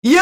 Yo,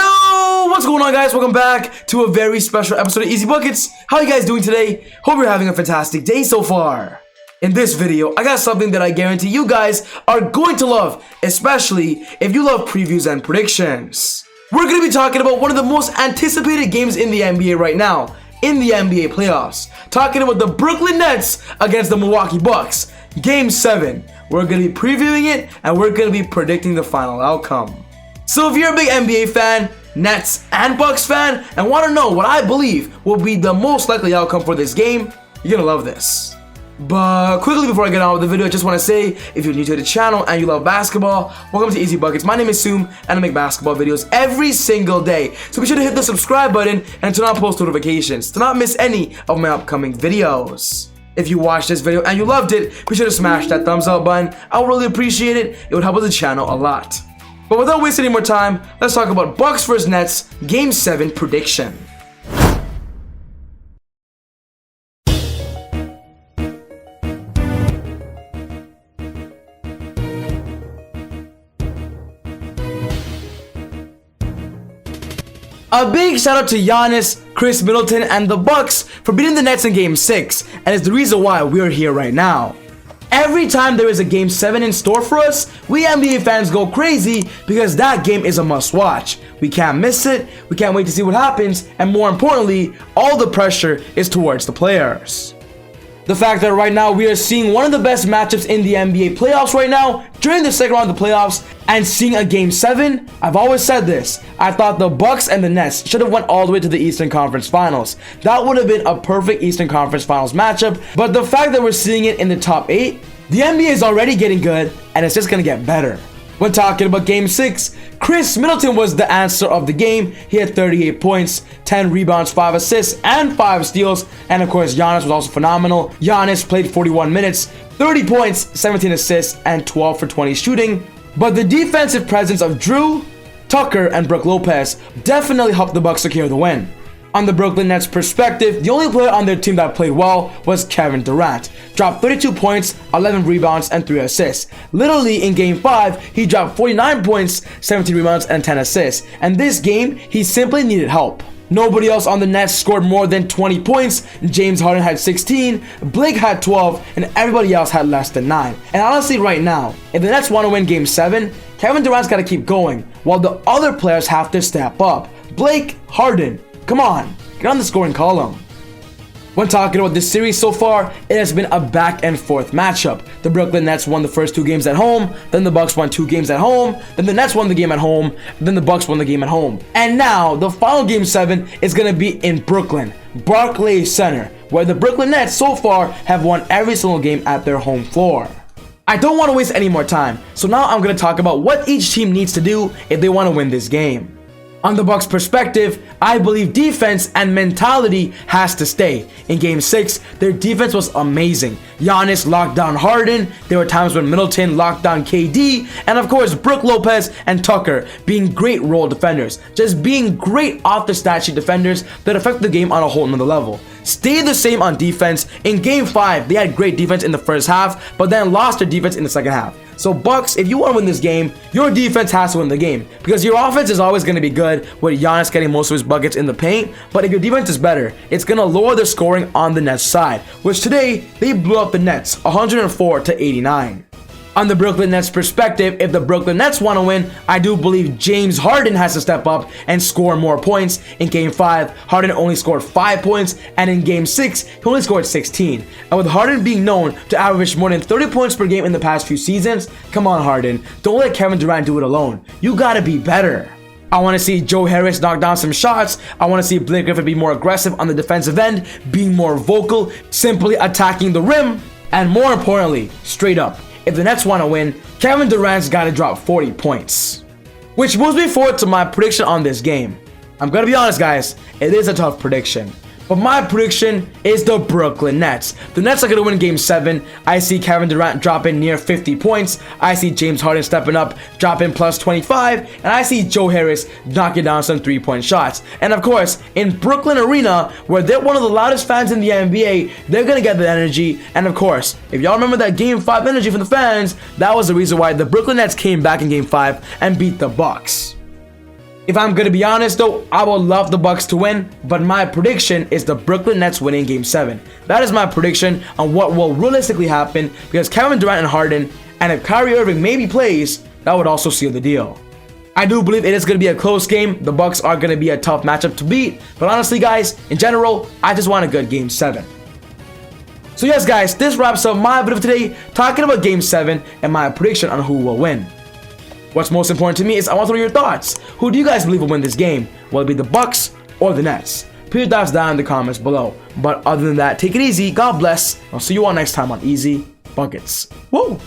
what's going on, guys? Welcome back to a very special episode of Easy Buckets. How you guys doing today? Hope you're having a fantastic day so far. In this video, I got something that I guarantee you guys are going to love, especially if you love previews and predictions. We're going to be talking about one of the most anticipated games in the NBA right now, in the NBA playoffs. Talking about the Brooklyn Nets against the Milwaukee Bucks, Game 7. We're going to be previewing it, and we're going to be predicting the final outcome. So if you're a big NBA fan, Nets and Bucks fan, and want to know what I believe will be the most likely outcome for this game, you're gonna love this. But quickly before I get on with the video, I just want to say, if you're new to the channel and you love basketball, welcome to Easy Buckets. My name is Soom, and I make basketball videos every single day. So be sure to hit the subscribe button and turn on post notifications to not miss any of my upcoming videos. If you watched this video and you loved it, be sure to smash that thumbs up button. I would really appreciate it. It would help with the channel a lot. But without wasting any more time, let's talk about Bucks vs Nets Game 7 prediction. A big shout out to Giannis, Chris Middleton, and the Bucks for beating the Nets in Game 6, and it's the reason why we're here right now. Every time there is a Game 7 in store for us, we NBA fans go crazy because that game is a must-watch. We can't miss it, we can't wait to see what happens, and more importantly, all the pressure is towards the players. The fact that right now we are seeing one of the best matchups in the NBA playoffs right now, during the second round of the playoffs, and seeing a Game 7, I've always said this, I thought the Bucks and the Nets should have went all the way to the Eastern Conference Finals. That would have been a perfect Eastern Conference Finals matchup, but the fact that we're seeing it in the top 8, the NBA is already getting good, and it's just gonna get better. When talking about Game 6, Chris Middleton was the answer of the game. He had 38 points, 10 rebounds, 5 assists, and 5 steals. And of course, Giannis was also phenomenal. Giannis played 41 minutes, 30 points, 17 assists, and 12 for 20 shooting. But the defensive presence of Drew, Tucker, and Brook Lopez definitely helped the Bucks secure the win. On the Brooklyn Nets perspective, the only player on their team that played well was Kevin Durant. Dropped 32 points, 11 rebounds, and 3 assists. Literally in Game 5, he dropped 49 points, 17 rebounds, and 10 assists. And this game, he simply needed help. Nobody else on the Nets scored more than 20 points. James Harden had 16, Blake had 12, and everybody else had less than 9. And honestly, right now, if the Nets want to win Game 7, Kevin Durant's got to keep going, while the other players have to step up. Blake, Harden, come on, get on the scoring column. When talking about this series so far, it has been a back and forth matchup. The Brooklyn Nets won the first 2 games at home, then the Bucks won 2 games at home, then the Nets won the game at home, then the Bucks won the game at home. And now, the final Game 7 is going to be in Brooklyn, Barclays Center, where the Brooklyn Nets so far have won every single game at their home floor. I don't want to waste any more time, so now I'm going to talk about what each team needs to do if they want to win this game. On the Bucks' perspective, I believe defense and mentality has to stay. In Game 6, their defense was amazing. Giannis locked down Harden, there were times when Middleton locked down KD, and of course Brook Lopez and Tucker being great role defenders. Just being great off the stat sheet defenders that affect the game on a whole nother level. Stay the same on defense. In Game 5, they had great defense in the first half, but then lost their defense in the second half. So Bucks, if you want to win this game, your defense has to win the game, because your offense is always going to be good with Giannis getting most of his buckets in the paint, but if your defense is better, it's going to lower the scoring on the Nets side, which today, they blew up the Nets 104-89. On the Brooklyn Nets perspective, if the Brooklyn Nets want to win, I do believe James Harden has to step up and score more points. In Game 5, Harden only scored 5 points, and in Game 6, he only scored 16. And with Harden being known to average more than 30 points per game in the past few seasons, come on Harden, don't let Kevin Durant do it alone. You gotta be better. I want to see Joe Harris knock down some shots. I want to see Blake Griffin be more aggressive on the defensive end, being more vocal, simply attacking the rim, and more importantly, straight up, if the Nets want to win, Kevin Durant's got to drop 40 points. Which moves me forward to my prediction on this game. I'm going to be honest, guys, it is a tough prediction. But my prediction is the Brooklyn Nets. The Nets are going to win Game 7. I see Kevin Durant dropping near 50 points. I see James Harden stepping up, dropping plus 25. And I see Joe Harris knocking down some 3-point shots. And of course, in Brooklyn Arena, where they're one of the loudest fans in the NBA, they're going to get the energy. And of course, if y'all remember that Game 5 energy from the fans, that was the reason why the Brooklyn Nets came back in Game 5 and beat the Bucks. If I'm gonna be honest though, I would love the Bucks to win, but my prediction is the Brooklyn Nets winning Game 7. That is my prediction on what will realistically happen because Kevin Durant and Harden, and if Kyrie Irving maybe plays, that would also seal the deal. I do believe it is going to be a close game. The Bucks are going to be a tough matchup to beat, but honestly guys, in general, I just want a good Game 7. So yes guys, this wraps up my video for today, talking about Game 7 and my prediction on who will win. What's most important to me is I want to know your thoughts. Who do you guys believe will win this game? Will it be the Bucks or the Nets? Put your thoughts down in the comments below. But other than that, take it easy, God bless. I'll see you all next time on Easy Buckets. Woo!